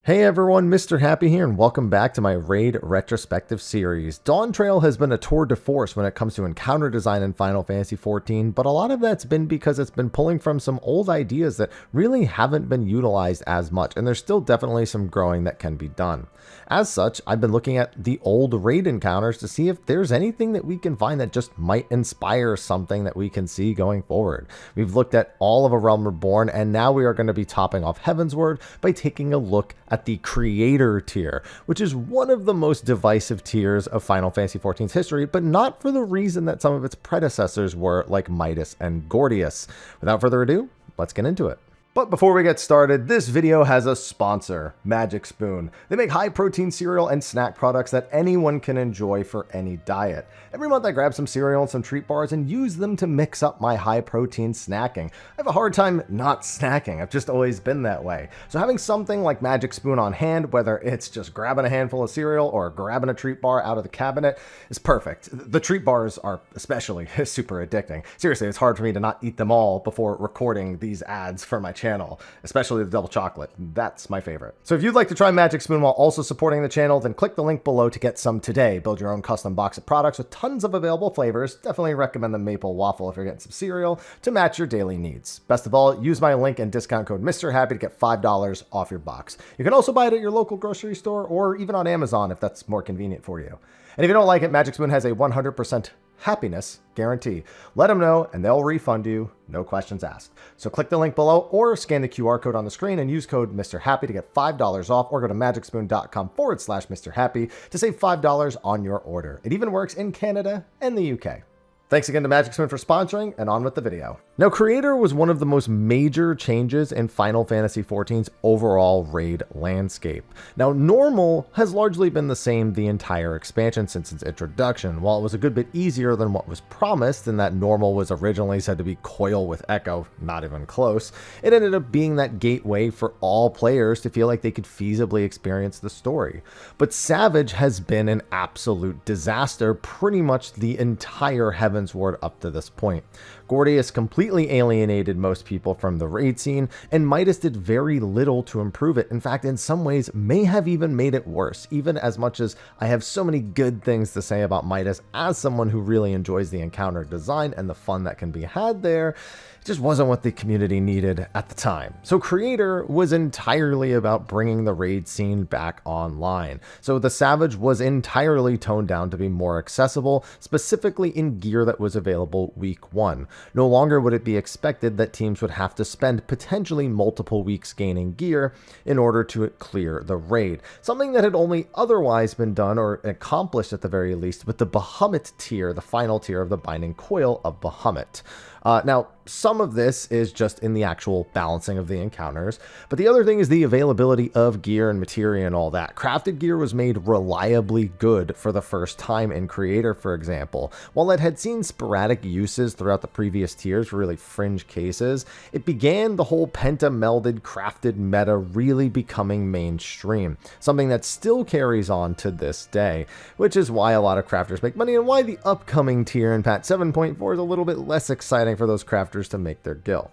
Hey everyone, Mr. Happy here, and welcome back to my Raid Retrospective series. Dawn Trail has been a tour de force when it comes to encounter design in Final Fantasy XIV, but a lot of that's been because it's been pulling from some old ideas that really haven't been utilized as much, and there's still definitely some growing that can be done. As such, I've been looking at the old raid encounters to see if there's anything that we can find that just might inspire something that we can see going forward. We've looked at all of A Realm Reborn, and now we are going to be topping off Heavensward by taking a look at the Creator tier, which is one of the most divisive tiers of Final Fantasy XIV's history, but not for the reason that some of its predecessors were, like Midas and Gordius. Without further ado, let's get into it. But before we get started, this video has a sponsor, Magic Spoon. They make high-protein cereal and snack products that anyone can enjoy for any diet. Every month I grab some cereal and some treat bars and use them to mix up my high-protein snacking. I have a hard time not snacking. I've just always been that way. So having something like Magic Spoon on hand, whether it's just grabbing a handful of cereal or grabbing a treat bar out of the cabinet, is perfect. The treat bars are especially super addicting. Seriously, it's hard for me to not eat them all before recording these ads for my channel, especially the double chocolate. That's my favorite. So if you'd like to try Magic Spoon while also supporting the channel, then click the link below to get some today. Build your own custom box of products with tons of available flavors. Definitely recommend the maple waffle if you're getting some cereal to match your daily needs. Best of all, use my link and discount code Mr. Happy to get $5 off your box. You can also buy it at your local grocery store or even on Amazon if that's more convenient for you. And if you don't like it, Magic Spoon has a 100% happiness guarantee. Let them know and they'll refund you, no questions asked. So click the link below or scan the QR code on the screen and use code Mr. Happy to get $5 off, or go to magicspoon.com/Mr. Happy to save $5 on your order. It even works in Canada and the UK. Thanks again to Magic Spoon for sponsoring, and on with the video. Now, Creator was one of the most major changes in Final Fantasy XIV's overall raid landscape. Now, normal has largely been the same the entire expansion since its introduction. While it was a good bit easier than what was promised, in that normal was originally said to be Coil with Echo, not even close, it ended up being that gateway for all players to feel like they could feasibly experience the story. But Savage has been an absolute disaster pretty much the entire Heavensward up to this point. Gordius completely alienated most people from the raid scene, and Midas did very little to improve it. In fact, in some ways may have even made it worse, even as much as I have so many good things to say about Midas as someone who really enjoys the encounter design and the fun that can be had there. It just wasn't what the community needed at the time. So Creator was entirely about bringing the raid scene back online. So the Savage was entirely toned down to be more accessible, specifically in gear that was available week 1. No longer would it be expected that teams would have to spend potentially multiple weeks gaining gear in order to clear the raid, something that had only otherwise been done, or accomplished at the very least, with the Bahamut tier, the final tier of the Binding Coil of Bahamut. Now, some of this is just in the actual balancing of the encounters, but the other thing is the availability of gear and materia and all that. Crafted gear was made reliably good for the first time in Creator, for example. While it had seen sporadic uses throughout the previous tiers for really fringe cases, it began the whole penta-melded crafted meta really becoming mainstream, something that still carries on to this day, which is why a lot of crafters make money and why the upcoming tier in patch 7.4 is a little bit less exciting for those crafters to make their gil.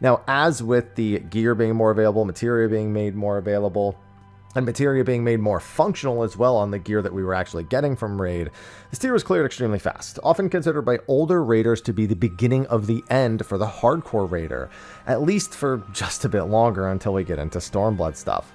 Now, as with the gear being more available, materia being made more available, and materia being made more functional as well on the gear that we were actually getting from raid, this tier was cleared extremely fast, often considered by older raiders to be the beginning of the end for the hardcore raider, at least for just a bit longer until we get into Stormblood stuff.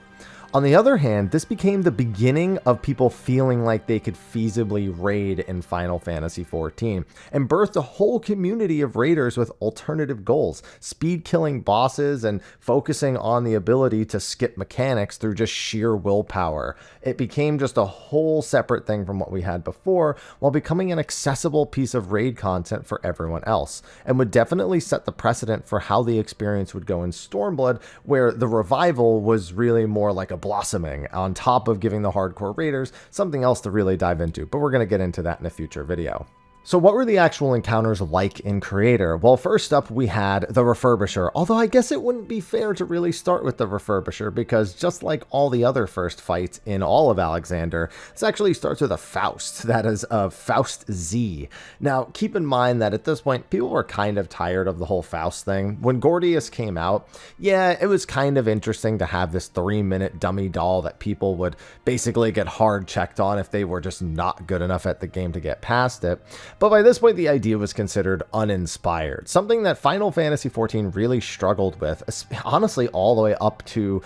On the other hand, this became the beginning of people feeling like they could feasibly raid in Final Fantasy XIV, and birthed a whole community of raiders with alternative goals, speed killing bosses and focusing on the ability to skip mechanics through just sheer willpower. It became just a whole separate thing from what we had before, while becoming an accessible piece of raid content for everyone else, and would definitely set the precedent for how the experience would go in Stormblood, where the revival was really more like a blossoming, on top of giving the hardcore raiders something else to really dive into, but we're going to get into that in a future video. So what were the actual encounters like in Creator? Well, first up, we had the Refurbisher, although I guess it wouldn't be fair to really start with the Refurbisher, because just like all the other first fights in all of Alexander, this actually starts with a Faust, that is a Faust Z. Now, keep in mind that at this point, people were kind of tired of the whole Faust thing. When Gordius came out, yeah, it was kind of interesting to have this 3-minute dummy doll that people would basically get hard checked on if they were just not good enough at the game to get past it. But by this point, the idea was considered uninspired, something that Final Fantasy XIV really struggled with, honestly, all the way up to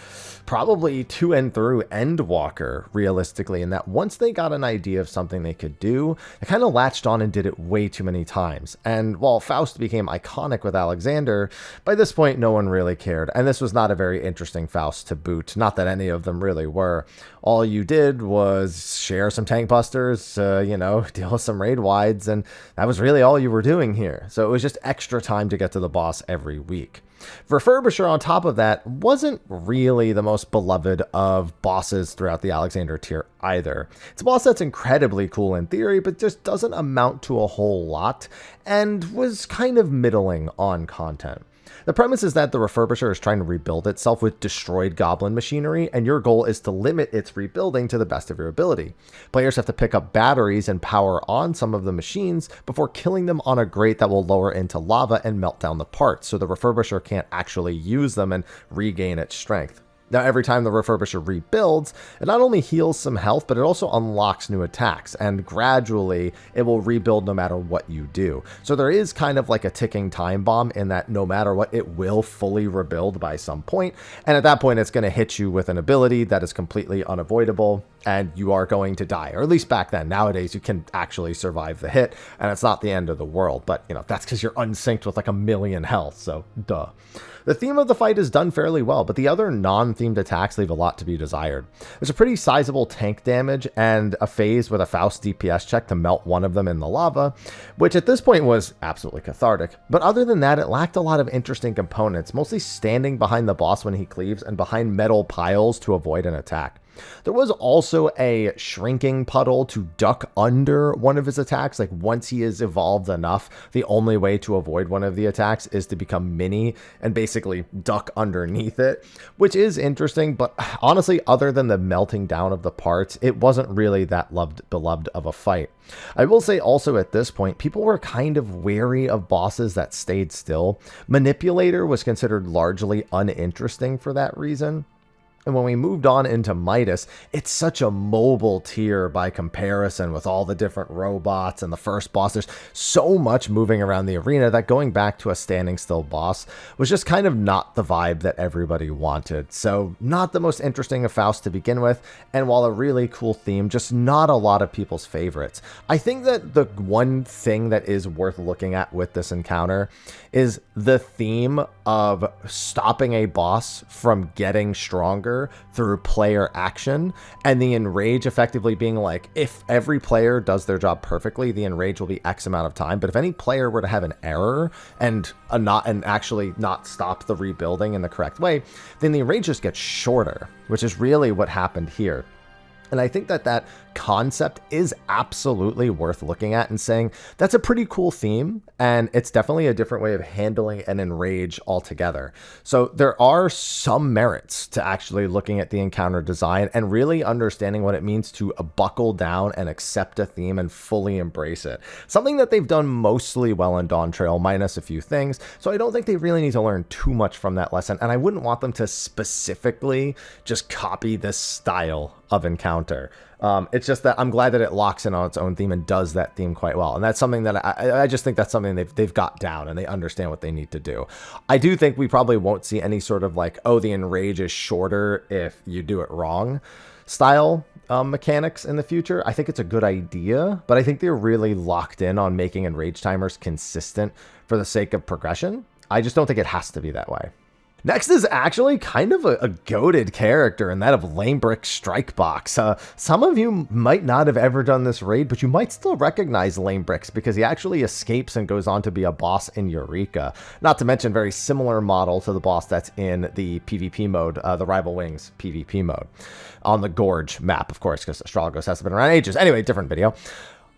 probably to and through Endwalker, realistically, in that once they got an idea of something they could do, they kind of latched on and did it way too many times. And while Faust became iconic with Alexander, by this point, no one really cared, and this was not a very interesting Faust to boot, not that any of them really were. All you did was share some tank busters, deal with some raid wides, and that was really all you were doing here. So it was just extra time to get to the boss every week. Refurbisher, on top of that, wasn't really the most beloved of bosses throughout the Alexander tier either. It's a boss that's incredibly cool in theory, but just doesn't amount to a whole lot, and was kind of middling on content. The premise is that the Refurbisher is trying to rebuild itself with destroyed goblin machinery, and your goal is to limit its rebuilding to the best of your ability. Players have to pick up batteries and power on some of the machines before killing them on a grate that will lower into lava and melt down the parts, so the Refurbisher can't actually use them and regain its strength. Now, every time the Refurbisher rebuilds, it not only heals some health, but it also unlocks new attacks, and gradually it will rebuild no matter what you do. So there is kind of like a ticking time bomb in that no matter what, it will fully rebuild by some point, and at that point it's going to hit you with an ability that is completely unavoidable, and you are going to die, or at least back then. Nowadays, you can actually survive the hit, and it's not the end of the world, but, that's because you're unsynced with like 1,000,000 health, so duh. The theme of the fight is done fairly well, but the other non-themed attacks leave a lot to be desired. There's a pretty sizable tank damage and a phase with a Faust DPS check to melt one of them in the lava, which at this point was absolutely cathartic. But other than that, it lacked a lot of interesting components, mostly standing behind the boss when he cleaves and behind metal piles to avoid an attack. There was also a shrinking puddle to duck under one of his attacks. Like once he is evolved enough, the only way to avoid one of the attacks is to become mini and basically duck underneath it, which is interesting. But honestly, other than the melting down of the parts, it wasn't really that beloved of a fight. I will say also at this point, people were kind of wary of bosses that stayed still. Manipulator was considered largely uninteresting for that reason. And when we moved on into Midas, it's such a mobile tier by comparison with all the different robots and the first boss. There's so much moving around the arena that going back to a standing still boss was just kind of not the vibe that everybody wanted. So not the most interesting of Faust to begin with, and while a really cool theme, just not a lot of people's favorites. I think that the one thing that is worth looking at with this encounter is the theme of stopping a boss from getting stronger through player action, and the enrage effectively being like, if every player does their job perfectly, the enrage will be X amount of time. But if any player were to have an error and actually not stop the rebuilding in the correct way, then the enrage just gets shorter, which is really what happened here. And I think that that concept is absolutely worth looking at and saying that's a pretty cool theme, and it's definitely a different way of handling an enrage altogether. So there are some merits to actually looking at the encounter design and really understanding what it means to buckle down and accept a theme and fully embrace it. Something that they've done mostly well in Dawn Trail, minus a few things. So I don't think they really need to learn too much from that lesson, and I wouldn't want them to specifically just copy this style of encounter. It's just that I'm glad that it locks in on its own theme and does that theme quite well. And that's something that I just think that's something they've got down and they understand what they need to do. I do think we probably won't see any sort of like, oh, the enrage is shorter if you do it wrong style mechanics in the future. I think it's a good idea, but I think they're really locked in on making enrage timers consistent for the sake of progression. I just don't think it has to be that way. Next is actually kind of a goated character, and that of Lamebrick Strikebox. Some of you might not have ever done this raid, but you might still recognize Lamebricks because he actually escapes and goes on to be a boss in Eureka. Not to mention very similar model to the boss that's in the PvP mode, the Rival Wings PvP mode. On the Gorge map, of course, because Astrologos hasn't been around ages. Anyway, different video.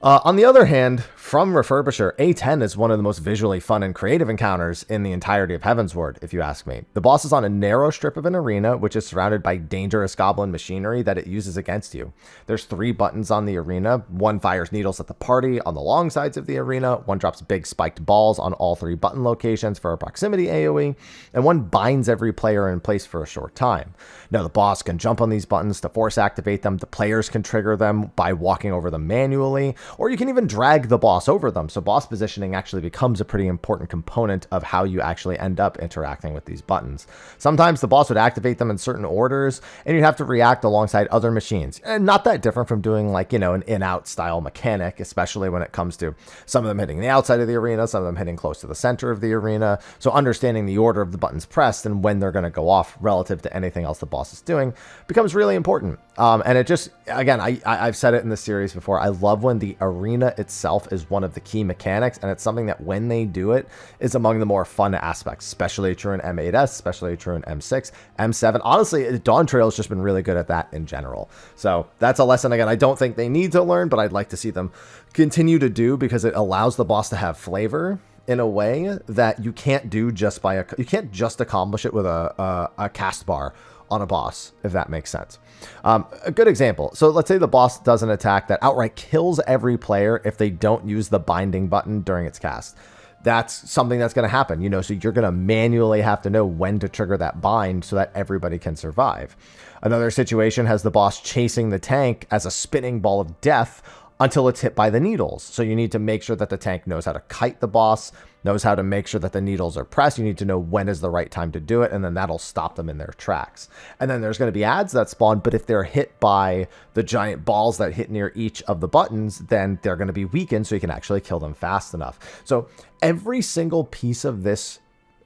On the other hand, from Refurbisher, A10 is one of the most visually fun and creative encounters in the entirety of Heavensward, if you ask me. The boss is on a narrow strip of an arena, which is surrounded by dangerous goblin machinery that it uses against you. There's 3 buttons on the arena. One fires needles at the party on the long sides of the arena, one drops big spiked balls on all 3 button locations for a proximity AoE, and one binds every player in place for a short time. Now, the boss can jump on these buttons to force activate them. The players can trigger them by walking over them manually, or you can even drag the boss over them. So boss positioning actually becomes a pretty important component of how you actually end up interacting with these buttons. Sometimes the boss would activate them in certain orders, and you'd have to react alongside other machines. And not that different from doing like, an in-out style mechanic, especially when it comes to some of them hitting the outside of the arena, some of them hitting close to the center of the arena. So understanding the order of the buttons pressed and when they're going to go off relative to anything else the boss is doing becomes really important. And it just, again, I've said it in the series before, I love when the arena itself is one of the key mechanics, and it's something that when they do it is among the more fun aspects, especially true in M8S, especially true in M6, M7. Honestly, Dawn Trail has just been really good at that in general. So that's a lesson, again, I don't think they need to learn, but I'd like to see them continue to do, because it allows the boss to have flavor in a way that you can't do just by you can't just accomplish it with a cast bar on a boss, if that makes sense. A good example. So let's say the boss does an attack that outright kills every player if they don't use the binding button during its cast. That's something that's going to happen, so you're going to manually have to know when to trigger that bind so that everybody can survive. Another situation has the boss chasing the tank as a spinning ball of death until it's hit by the needles. So you need to make sure that the tank knows how to kite the boss, knows how to make sure that the needles are pressed. You need to know when is the right time to do it, and then that'll stop them in their tracks. And then there's going to be ads that spawn, but if they're hit by the giant balls that hit near each of the buttons, then they're going to be weakened, so you can actually kill them fast enough. So every single piece of this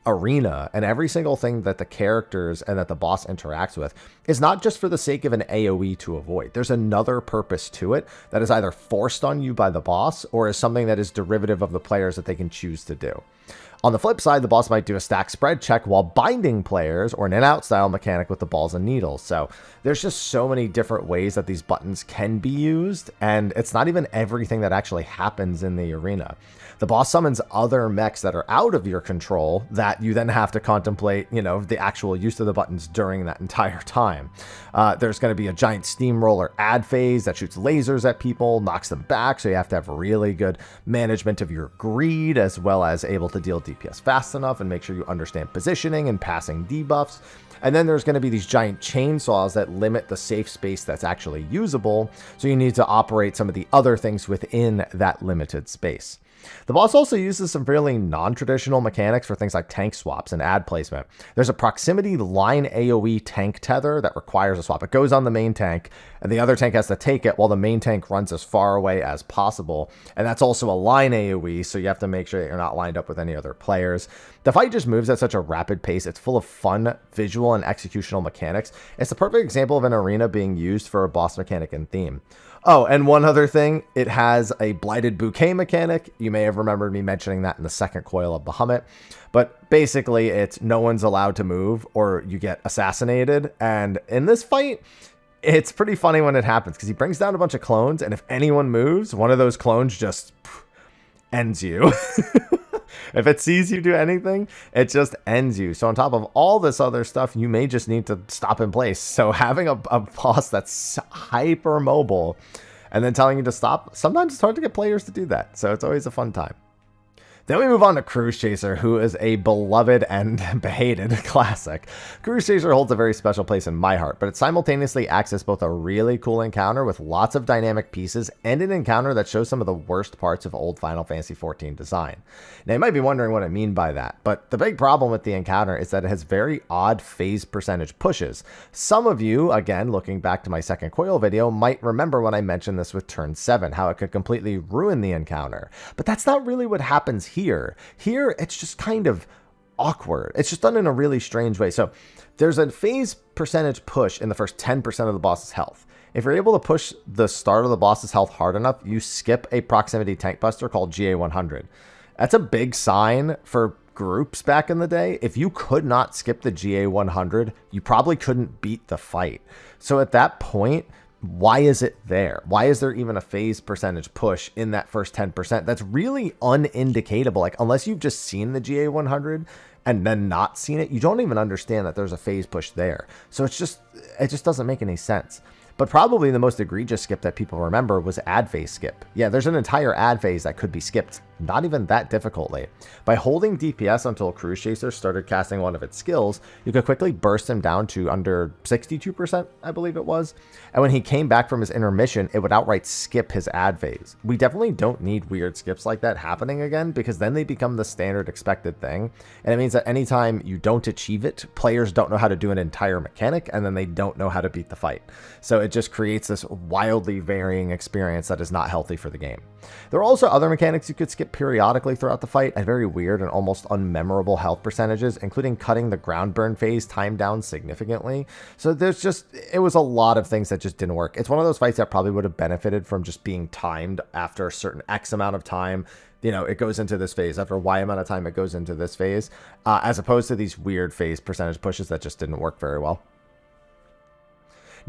arena and every single thing that the characters and that the boss interacts with is not just for the sake of an AoE to avoid. There's another purpose to it that is either forced on you by the boss or is something that is derivative of the players that they can choose to do. On the flip side, the boss might do a stack spread check while binding players, or an in-out style mechanic with the balls and needles. So there's just so many different ways that these buttons can be used, and it's not even everything that actually happens in the arena. The boss summons other mechs that are out of your control that you then have to contemplate, the actual use of the buttons during that entire time. There's going to be a giant steamroller ad phase that shoots lasers at people, knocks them back, so you have to have really good management of your greed, as well as able to deal DPS fast enough and make sure you understand positioning and passing debuffs. And then there's going to be these giant chainsaws that limit the safe space that's actually usable, so you need to operate some of the other things within that limited space. The boss also uses some fairly non-traditional mechanics for things like tank swaps and ad placement. There's a proximity line AoE tank tether that requires a swap. It goes on the main tank, and the other tank has to take it while the main tank runs as far away as possible. And that's also a line AoE, so you have to make sure that you're not lined up with any other players. The fight just moves at such a rapid pace. It's full of fun visual and executional mechanics. It's the perfect example of an arena being used for a boss mechanic and theme. Oh, and one other thing, it has a blighted bouquet mechanic. You may have remembered me mentioning that in the second coil of Bahamut. But basically, it's no one's allowed to move or you get assassinated. And in this fight, it's pretty funny when it happens because he brings down a bunch of clones. And if anyone moves, one of those clones just ends you. If it sees you do anything, it just ends you. So on top of all this other stuff, you may just need to stop in place. So having a boss that's hyper mobile and then telling you to stop, sometimes it's hard to get players to do that. So it's always a fun time. Then we move on to Cruise Chaser, who is a beloved and hated classic. Cruise Chaser holds a very special place in my heart, but it simultaneously acts as both a really cool encounter with lots of dynamic pieces and an encounter that shows some of the worst parts of old Final Fantasy XIV design. Now you might be wondering what I mean by that, but the big problem with the encounter is that it has very odd phase percentage pushes. Some of you, again, looking back to my second coil video, might remember when I mentioned this with turn 7, how it could completely ruin the encounter. But that's not really what happens here. Here, it's just kind of awkward. It's just done in a really strange way. So there's a phase percentage push in the first 10% of the boss's health. If you're able to push the start of the boss's health hard enough, you skip a proximity tank buster called GA100. That's a big sign for groups back in the day. If you could not skip the GA100, you probably couldn't beat the fight. So at that point, why is it there? Why is there even a phase percentage push in that first 10%? That's really unindicatable. Like, unless you've just seen the GA100 and then not seen it, you don't even understand that there's a phase push there. So it just doesn't make any sense. But probably the most egregious skip that people remember was ad phase skip. Yeah, there's an entire ad phase that could be skipped, not even that difficultly. By holding DPS until Cruise Chaser started casting one of its skills, you could quickly burst him down to under 62%, I believe it was. And when he came back from his intermission, it would outright skip his ad phase. We definitely don't need weird skips like that happening again, because then they become the standard expected thing. And it means that anytime you don't achieve it, players don't know how to do an entire mechanic, and then they don't know how to beat the fight. So it just creates this wildly varying experience that is not healthy for the game. There are also other mechanics you could skip periodically throughout the fight at very weird and almost unmemorable health percentages, including cutting the ground burn phase time down significantly. So it was a lot of things that just didn't work. It's one of those fights that probably would have benefited from just being timed after a certain X amount of time. You know, it goes into this phase. After Y amount of time, it goes into this phase, as opposed to these weird phase percentage pushes that just didn't work very well.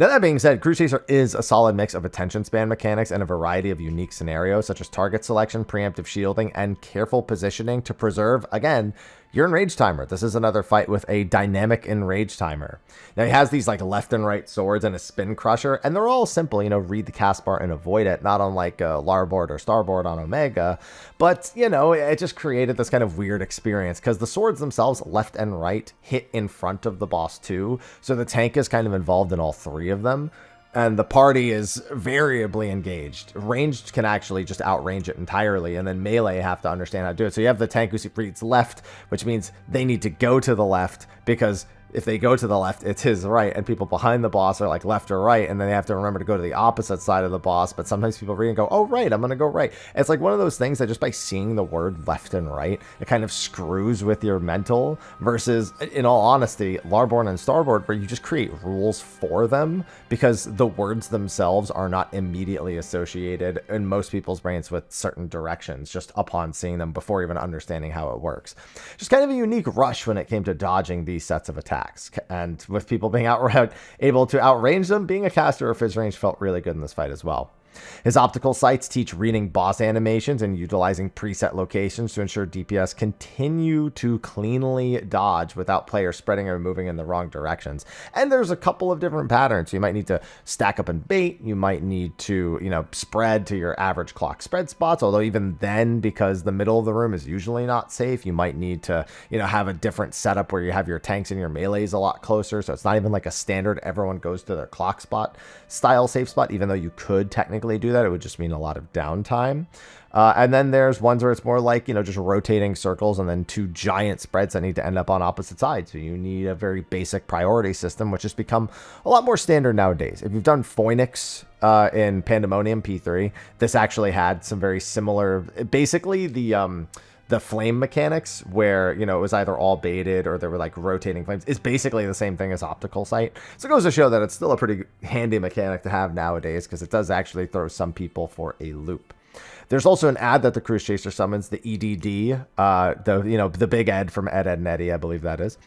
Now, that being said, Cruise Chaser is a solid mix of attention span mechanics and a variety of unique scenarios, such as target selection, preemptive shielding, and careful positioning to preserve, again, your enrage timer. This is another fight with a dynamic enrage timer. Now, he has these like left and right swords and a spin crusher, and they're all simple, you know, read the cast bar and avoid it, not unlike Larboard or Starboard on Omega. But, you know, it just created this kind of weird experience because the swords themselves, left and right, hit in front of the boss too. So the tank is kind of involved in all three of them. And the party is variably engaged. Ranged can actually just outrange it entirely, and then melee have to understand how to do it. So you have the tank who reads left, which means they need to go to the left, because if they go to the left, it's his right, and people behind the boss are like left or right, and then they have to remember to go to the opposite side of the boss. But sometimes people read and go, oh, right, I'm going to go right. It's like one of those things that just by seeing the word left and right, it kind of screws with your mental, versus, in all honesty, Larborn and Starboard, where you just create rules for them, because the words themselves are not immediately associated in most people's brains with certain directions, just upon seeing them before even understanding how it works. Just kind of a unique rush when it came to dodging these sets of attacks. And with people being able to outrange them, being a caster of his range felt really good in this fight as well. His optical sights teach reading boss animations and utilizing preset locations to ensure DPS continue to cleanly dodge without players spreading or moving in the wrong directions. And there's a couple of different patterns. You might need to stack up and bait. You might need to, you know, spread to your average clock spread spots. Although even then, because the middle of the room is usually not safe, you might need to, you know, have a different setup where you have your tanks and your melees a lot closer. So it's not even like a standard everyone goes to their clock spot style safe spot, even though you could technically do that. It would just mean a lot of downtime. And then there's ones where it's more like, you know, just rotating circles and then two giant spreads that need to end up on opposite sides. So you need a very basic priority system, which has become a lot more standard nowadays. If you've done Phoenix in Pandemonium P3, this actually had some very similar, basically the flame mechanics where, you know, it was either all baited or there were like rotating flames. It's basically the same thing as optical sight. So it goes to show that it's still a pretty handy mechanic to have nowadays, because it does actually throw some people for a loop. There's also an ad that the Cruise Chaser summons, the EDD, the big Ed from Ed, Ed, and Eddie, I believe that is.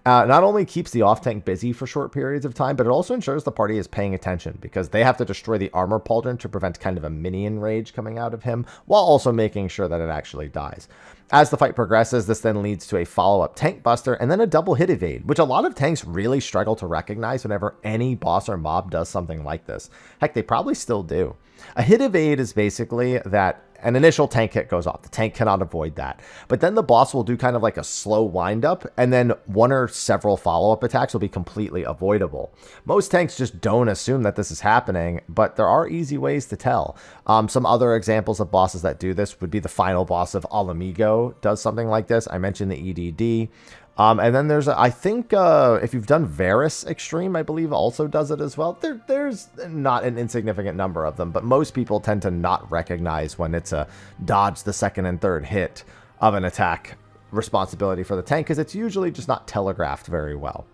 Not only keeps the off-tank busy for short periods of time, but it also ensures the party is paying attention, because they have to destroy the armor pauldron to prevent kind of a minion rage coming out of him, while also making sure that it actually dies. As the fight progresses, this then leads to a follow-up tank buster and then a double hit evade, which a lot of tanks really struggle to recognize whenever any boss or mob does something like this. Heck, they probably still do. A hit evade is basically that an initial tank hit goes off. The tank cannot avoid that. But then the boss will do kind of like a slow wind-up, and then one or several follow-up attacks will be completely avoidable. Most tanks just don't assume that this is happening, but there are easy ways to tell. Some other examples of bosses that do this would be the final boss of Alamigo does something like this. I mentioned the EDD. And then there's, I think, if you've done Varus Extreme, I believe also does it as well. There's not an insignificant number of them, but most people tend to not recognize when it's a dodge the second and third hit of an attack responsibility for the tank, because it's usually just not telegraphed very well.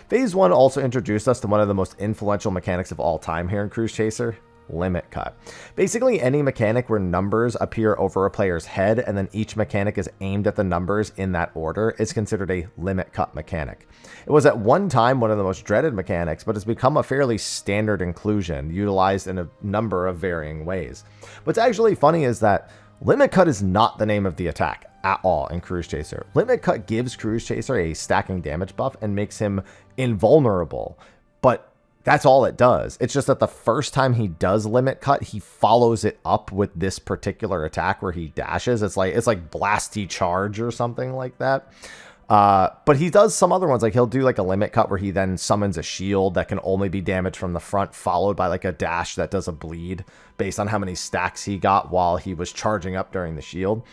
Phase 1 also introduced us to one of the most influential mechanics of all time here in Cruise Chaser, limit cut. Basically, any mechanic where numbers appear over a player's head and then each mechanic is aimed at the numbers in that order is considered a limit cut mechanic. It was at one time one of the most dreaded mechanics, but has become a fairly standard inclusion, utilized in a number of varying ways. What's actually funny is that limit cut is not the name of the attack at all in Cruise Chaser. Limit cut gives Cruise Chaser a stacking damage buff and makes him invulnerable, but that's all it does. It's just that the first time he does limit cut, he follows it up with this particular attack where he dashes. It's like Blasty Charge or something like that. But he does some other ones, like he'll do like a limit cut where he then summons a shield that can only be damaged from the front, followed by like a dash that does a bleed based on how many stacks he got while he was charging up during the shield.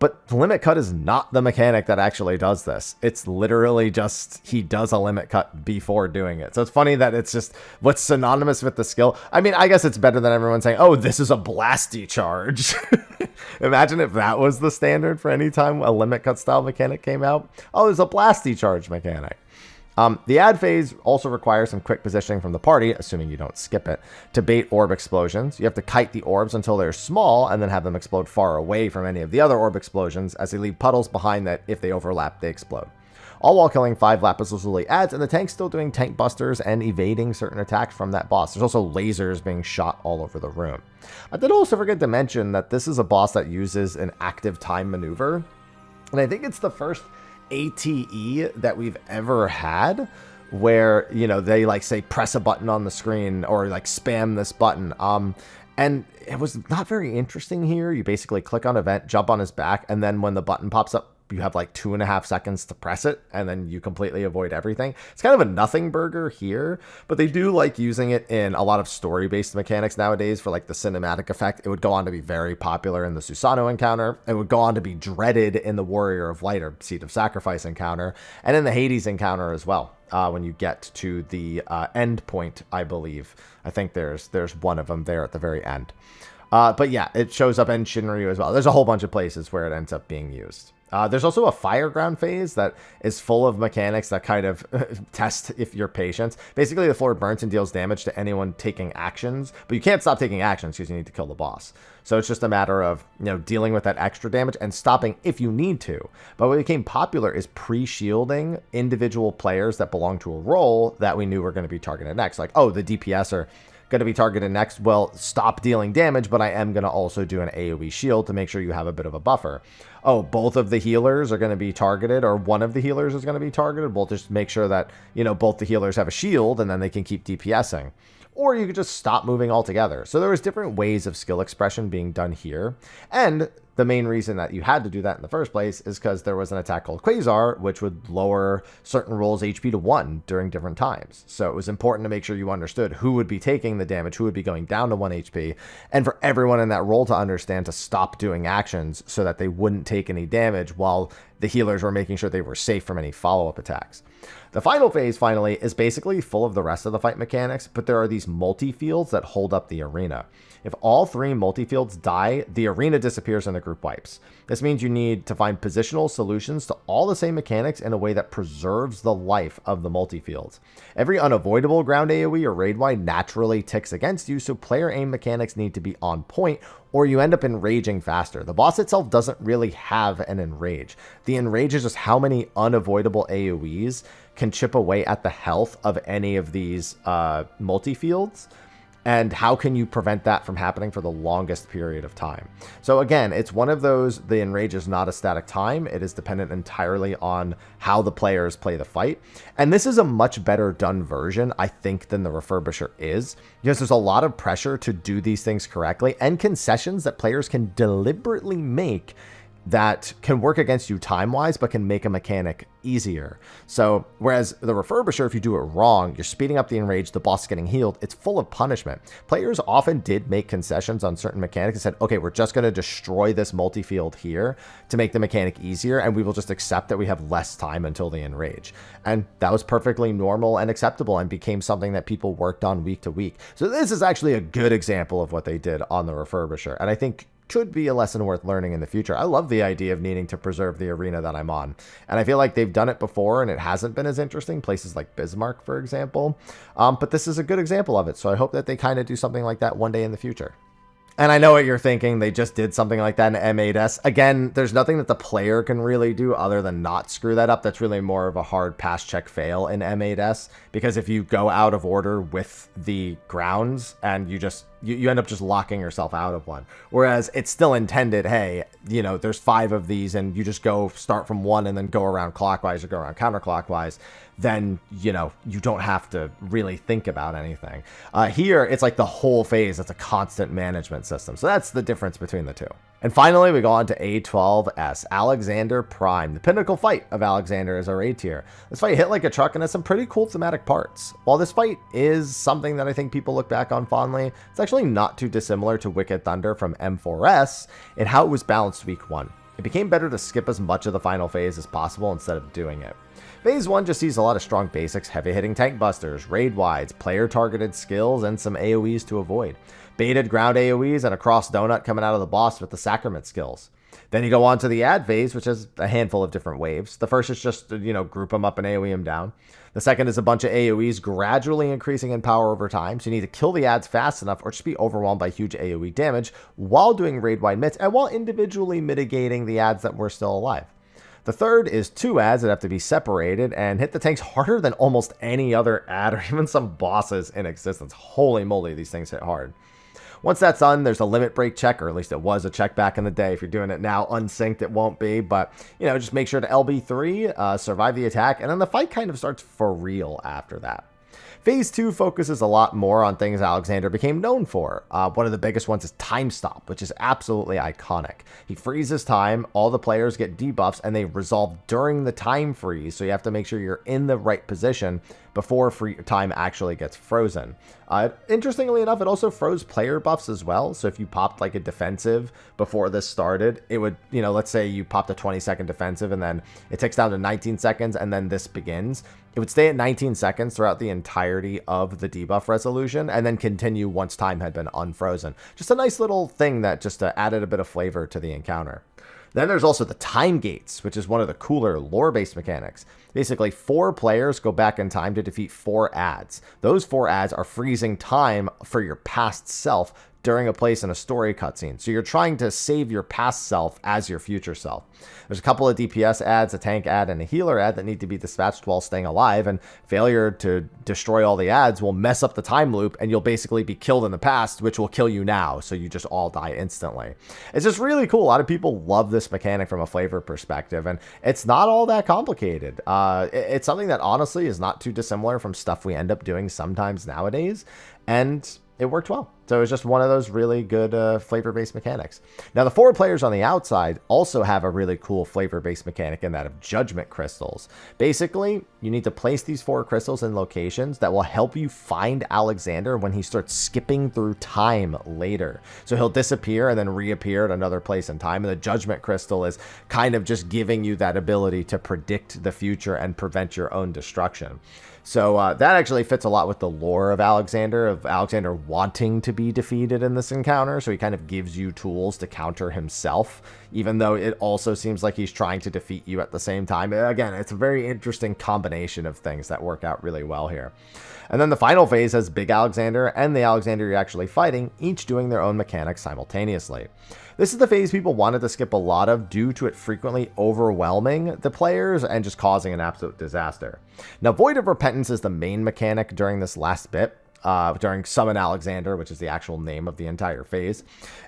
But the limit cut is not the mechanic that actually does this. It's literally just he does a limit cut before doing it. So it's funny that it's just what's synonymous with the skill. I mean, I guess it's better than everyone saying, oh, this is a Blasty Charge. Imagine if that was the standard for any time a limit cut style mechanic came out. Oh, there's a Blasty Charge mechanic. The ad phase also requires some quick positioning from the party, assuming you don't skip it, to bait orb explosions. You have to kite the orbs until they're small and then have them explode far away from any of the other orb explosions, as they leave puddles behind that if they overlap, they explode. All while killing 5 Lapis Lazuli ads, and the tank's still doing tank busters and evading certain attacks from that boss. There's also lasers being shot all over the room. I did also forget to mention that this is a boss that uses an active time maneuver, and I think it's the first ATE that we've ever had where, you know, they like say press a button on the screen or like spam this button. And it was not very interesting here. You basically click on event, jump on his back, and then when the button pops up, you have like 2.5 seconds to press it, and then you completely avoid everything. It's kind of a nothing burger here, but they do like using it in a lot of story-based mechanics nowadays for like the cinematic effect. It would go on to be very popular in the Susanoo encounter. It would go on to be dreaded in the Warrior of Light or Seat of Sacrifice encounter, and in the Hades encounter as well. When you get to the end point, I believe. I think there's one of them there at the very end. But yeah, it shows up in Shinryu as well. There's a whole bunch of places where it ends up being used. There's also a Fireground phase that is full of mechanics that kind of test if you're patient. Basically, the floor burns and deals damage to anyone taking actions, but you can't stop taking actions because you need to kill the boss. So it's just a matter of, you know, dealing with that extra damage and stopping if you need to. But what became popular is pre-shielding individual players that belong to a role that we knew were going to be targeted next. Like, oh, the DPS are going to be targeted next. Well, stop dealing damage, but I am going to also do an AoE shield to make sure you have a bit of a buffer. Oh, both of the healers are going to be targeted, or one of the healers is going to be targeted. We'll just make sure that, you know, both the healers have a shield and then they can keep DPSing. Or you could just stop moving altogether. So there was different ways of skill expression being done here. And the main reason that you had to do that in the first place is because there was an attack called Quasar, which would lower certain roles' HP to 1 during different times. So it was important to make sure you understood who would be taking the damage, who would be going down to 1 HP, and for everyone in that role to understand to stop doing actions so that they wouldn't take any damage while the healers were making sure they were safe from any follow-up attacks. The final phase, finally, is basically full of the rest of the fight mechanics, but there are these multi-fields that hold up the arena. If all 3 multi-fields die, the arena disappears and the group wipes. This means you need to find positional solutions to all the same mechanics in a way that preserves the life of the multi-fields. Every unavoidable ground AoE or raid wide naturally ticks against you, so player aim mechanics need to be on point, or you end up enraging faster. The boss itself doesn't really have an enrage. The enrage is just how many unavoidable AoEs can chip away at the health of any of these multi-fields, and how can you prevent that from happening for the longest period of time. So again, it's one of those, the enrage is not a static time. It is dependent entirely on how the players play the fight. And this is a much better done version, I think, than the Refurbisher is, because there's a lot of pressure to do these things correctly and concessions that players can deliberately make that can work against you time-wise, but can make a mechanic easier. So, whereas the Refurbisher, if you do it wrong, you're speeding up the enrage, the boss getting healed, it's full of punishment. Players often did make concessions on certain mechanics and said, okay, we're just going to destroy this multi-field here to make the mechanic easier, and we will just accept that we have less time until the enrage. And that was perfectly normal and acceptable and became something that people worked on week to week. So this is actually a good example of what they did on the Refurbisher. And I think could be a lesson worth learning in the future. I love the idea of needing to preserve the arena that I'm on. And I feel like they've done it before and it hasn't been as interesting. Places like Bismarck, for example. But this is a good example of it. So I hope that they kind of do something like that one day in the future. And I know what you're thinking. They just did something like that in M8S. Again, there's nothing that the player can really do other than not screw that up. That's really more of a hard pass check fail in M8S. Because if you go out of order with the grounds and you end up just locking yourself out of one. Whereas it's still intended, hey, you know, there's 5 of these and you just go start from one and then go around clockwise or go around counterclockwise. Then, you know, you don't have to really think about anything. Here, it's like the whole phase. It's a constant management system. So that's the difference between the two. And finally, we go on to A12S, Alexander Prime, the pinnacle fight of Alexander as our A tier. This fight hit like a truck and has some pretty cool thematic parts. While this fight is something that I think people look back on fondly, it's actually not too dissimilar to Wicked Thunder from M4S in how it was balanced week 1. It became better to skip as much of the final phase as possible instead of doing it. Phase 1 just sees a lot of strong basics, heavy-hitting tank busters, raid wides, player-targeted skills, and some AoEs to avoid. Baited ground AoEs and a cross donut coming out of the boss with the sacrament skills. Then you go on to the ad phase, which has a handful of different waves. The first is just, you know, group them up and AoE them down. The second is a bunch of AoEs gradually increasing in power over time, so you need to kill the ads fast enough or just be overwhelmed by huge AoE damage while doing raid-wide mitts and while individually mitigating the ads that were still alive. The third is 2 ads that have to be separated and hit the tanks harder than almost any other ad or even some bosses in existence. Holy moly, these things hit hard. Once that's done, there's a limit break check, or at least it was a check back in the day. If you're doing it now unsynced, it won't be. But, you know, just make sure to LB3, survive the attack, and then the fight kind of starts for real after that. Phase 2 focuses a lot more on things Alexander became known for. One of the biggest ones is Time Stop, which is absolutely iconic. He freezes time, all the players get debuffs, and they resolve during the time freeze, so you have to make sure you're in the right position before time actually gets frozen. Interestingly enough, it also froze player buffs as well, so if you popped like a defensive before this started, it would, you know, let's say you popped a 20-second defensive and then it ticks down to 19 seconds and then this begins. It would stay at 19 seconds throughout the entirety of the debuff resolution and then continue once time had been unfrozen. Just a nice little thing that just added a bit of flavor to the encounter. Then there's also the time gates, which is one of the cooler lore-based mechanics. Basically, 4 players go back in time to defeat 4 ads. Those 4 ads are freezing time for your past self during a place in a story cutscene. So you're trying to save your past self as your future self. There's a couple of DPS ads, a tank ad, and a healer ad that need to be dispatched while staying alive, and failure to destroy all the ads will mess up the time loop, and you'll basically be killed in the past, which will kill you now, so you just all die instantly. It's just really cool. A lot of people love this mechanic from a flavor perspective, and it's not all that complicated. It's something that honestly is not too dissimilar from stuff we end up doing sometimes nowadays, and it worked well. So it was just one of those really good flavor-based mechanics. Now, the 4 players on the outside also have a really cool flavor-based mechanic in that of judgment crystals. Basically, you need to place these 4 crystals in locations that will help you find Alexander when he starts skipping through time later. So he'll disappear and then reappear at another place in time. And the judgment crystal is kind of just giving you that ability to predict the future and prevent your own destruction. So that actually fits a lot with the lore of Alexander wanting to be defeated in this encounter. So he kind of gives you tools to counter himself, even though it also seems like he's trying to defeat you at the same time. Again, it's a very interesting combination of things that work out really well here. And then the final phase has Big Alexander and the Alexander you're actually fighting, each doing their own mechanics simultaneously. This is the phase people wanted to skip a lot of due to it frequently overwhelming the players and just causing an absolute disaster. Now, Void of Repentance is the main mechanic during this last bit. During Summon Alexander, which is the actual name of the entire phase.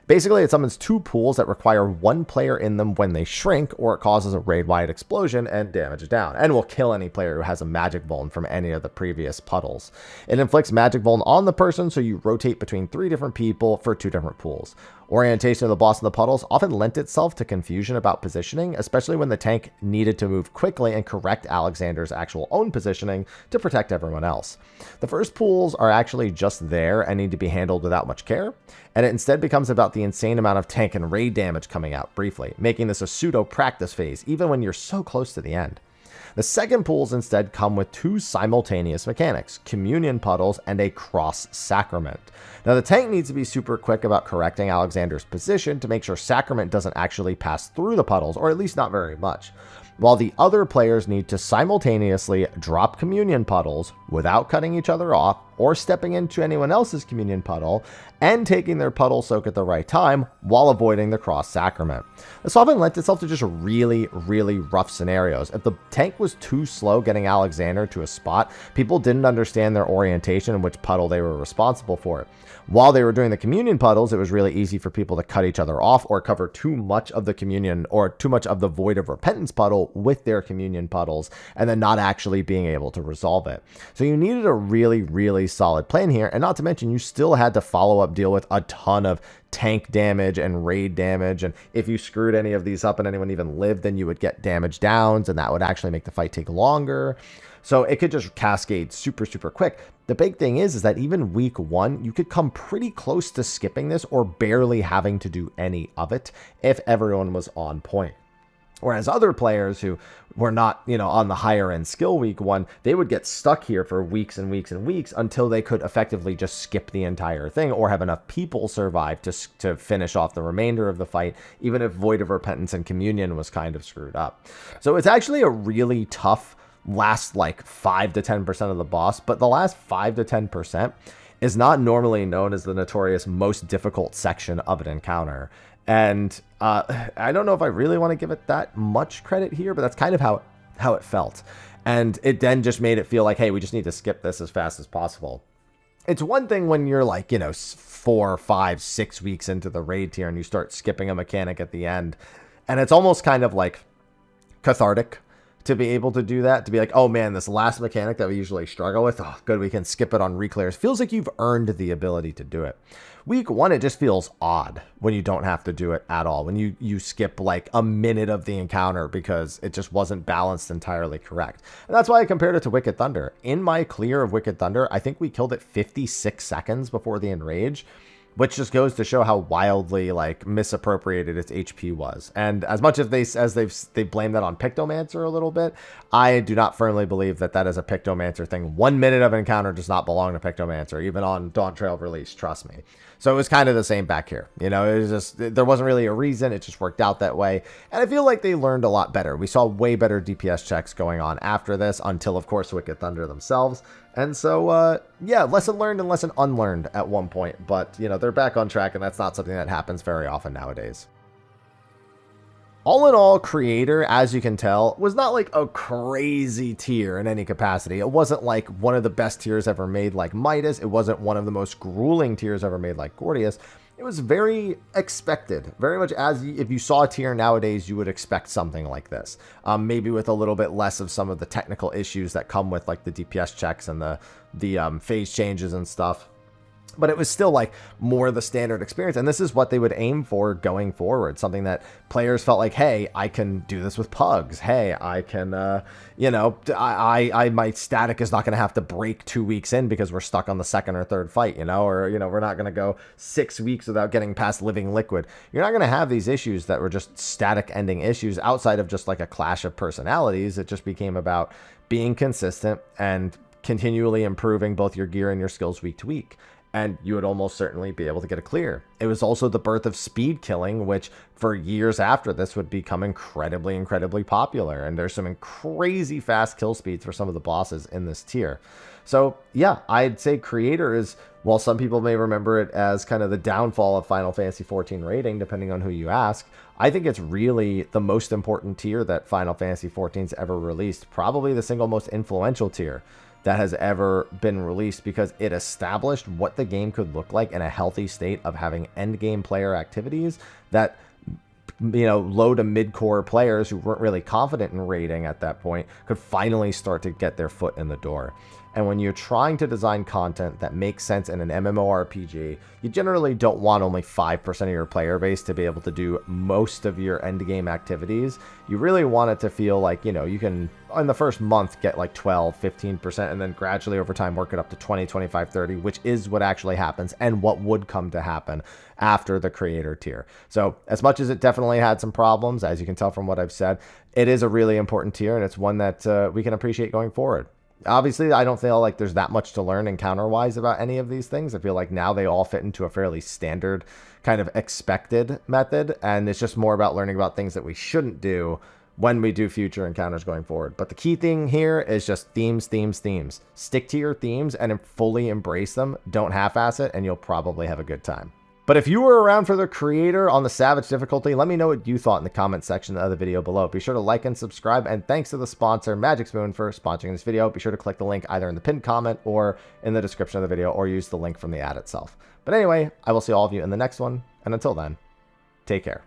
Basically, it summons 2 pools that require 1 player in them when they shrink, or it causes a raid-wide explosion and damage down, and will kill any player who has a magic vuln from any of the previous puddles. It inflicts magic vuln on the person, so you rotate between 3 different people for 2 different pools. Orientation of the boss in the puddles often lent itself to confusion about positioning, especially when the tank needed to move quickly and correct Alexander's actual own positioning to protect everyone else. The first pools are actually just there and need to be handled without much care, and it instead becomes about the insane amount of tank and raid damage coming out briefly, making this a pseudo practice phase even when you're so close to the end. The second pools instead come with two simultaneous mechanics, communion puddles and a cross sacrament. Now the tank needs to be super quick about correcting Alexander's position to make sure sacrament doesn't actually pass through the puddles, or at least not very much, while the other players need to simultaneously drop communion puddles without cutting each other off or stepping into anyone else's communion puddle and taking their puddle soak at the right time while avoiding the cross sacrament. This often lent itself to just really, really rough scenarios. If the tank was too slow getting Alexander to a spot, people didn't understand their orientation and which puddle they were responsible for. While they were doing the communion puddles, it was really easy for people to cut each other off or cover too much of the communion or too much of the void of repentance puddle with their communion puddles and then not actually being able to resolve it. So you needed a really, really solid plan here. And not to mention, you still had to follow up deal with a ton of tank damage and raid damage. And if you screwed any of these up and anyone even lived, then you would get damage downs and that would actually make the fight take longer. So it could just cascade super, super quick. The big thing is that even week one, you could come pretty close to skipping this or barely having to do any of it if everyone was on point. Whereas other players who were not, on the higher end skill week one, they would get stuck here for weeks and weeks and weeks until they could effectively just skip the entire thing or have enough people survive to finish off the remainder of the fight, even if Void of Repentance and Communion was kind of screwed up. So it's actually a really tough last like 5 to 10% of the boss, but the last 5 to 10% is not normally known as the notorious most difficult section of an encounter. And I don't know if I really want to give it that much credit here, but that's kind of how it felt. And it then just made it feel like, hey, we just need to skip this as fast as possible. It's one thing when you're like, 4, 5, 6 weeks into the raid tier and you start skipping a mechanic at the end. And it's almost kind of like cathartic to be able to do that, to be like, oh man, this last mechanic that we usually struggle with, oh good, we can skip it on reclears. Feels like you've earned the ability to do it. Week one, it just feels odd when you don't have to do it at all, when you skip like a minute of the encounter because it just wasn't balanced entirely correct. And that's why I compared it to Wicked Thunder. In my clear of Wicked Thunder, I think we killed it 56 seconds before the enrage, which just goes to show how wildly like misappropriated its HP was. And as much as they blame that on Pictomancer a little bit, I do not firmly believe that is a Pictomancer thing. 1 minute of encounter does not belong to Pictomancer, even on Dawn Trail release, trust me. So it was kind of the same back here. It was just, there wasn't really a reason. It just worked out that way. And I feel like they learned a lot better. We saw way better DPS checks going on after this until, of course, Wicked Thunder themselves. And so, yeah, lesson learned and lesson unlearned at one point. But, they're back on track, and that's not something that happens very often nowadays. All in all, Creator, as you can tell, was not like a crazy tier in any capacity. It wasn't like one of the best tiers ever made like Midas. It wasn't one of the most grueling tiers ever made like Gordius. It was very expected, very much as if you saw a tier nowadays, you would expect something like this. Maybe with a little bit less of some of the technical issues that come with like the DPS checks and the phase changes and stuff. But it was still like more the standard experience. And this is what they would aim for going forward. Something that players felt like, hey, I can do this with pugs. Hey, I can, my static is not going to have to break 2 weeks in because we're stuck on the second or third fight, or, we're not going to go 6 weeks without getting past Living Liquid. You're not going to have these issues that were just static ending issues outside of just like a clash of personalities. It just became about being consistent and continually improving both your gear and your skills week to week. And you would almost certainly be able to get a clear. It was also the birth of speed killing, which for years after this would become incredibly, incredibly popular. And there's some crazy fast kill speeds for some of the bosses in this tier. So yeah, I'd say Creator is, while some people may remember it as kind of the downfall of Final Fantasy XIV rating, depending on who you ask, I think it's really the most important tier that Final Fantasy XIV's ever released. Probably the single most influential tier that has ever been released, because it established what the game could look like in a healthy state of having end game player activities that, low to mid-core players who weren't really confident in raiding at that point could finally start to get their foot in the door. And when you're trying to design content that makes sense in an MMORPG, you generally don't want only 5% of your player base to be able to do most of your endgame activities. You really want it to feel like, you know, you can, in the first month, get like 12, 15%, and then gradually over time work it up to 20, 25, 30, which is what actually happens and what would come to happen after the creator tier. So as much as it definitely had some problems, as you can tell from what I've said, it is a really important tier, and it's one that we can appreciate going forward. Obviously, I don't feel like there's that much to learn encounter-wise about any of these things. I feel like now they all fit into a fairly standard kind of expected method, and it's just more about learning about things that we shouldn't do when we do future encounters going forward. But the key thing here is just themes, themes, themes. Stick to your themes and fully embrace them. Don't half-ass it, and you'll probably have a good time. But if you were around for the creator on the Savage difficulty, let me know what you thought in the comment section of the video below. Be sure to like and subscribe, and thanks to the sponsor, Magic Spoon, for sponsoring this video. Be sure to click the link either in the pinned comment or in the description of the video, or use the link from the ad itself. But anyway, I will see all of you in the next one, and until then, take care.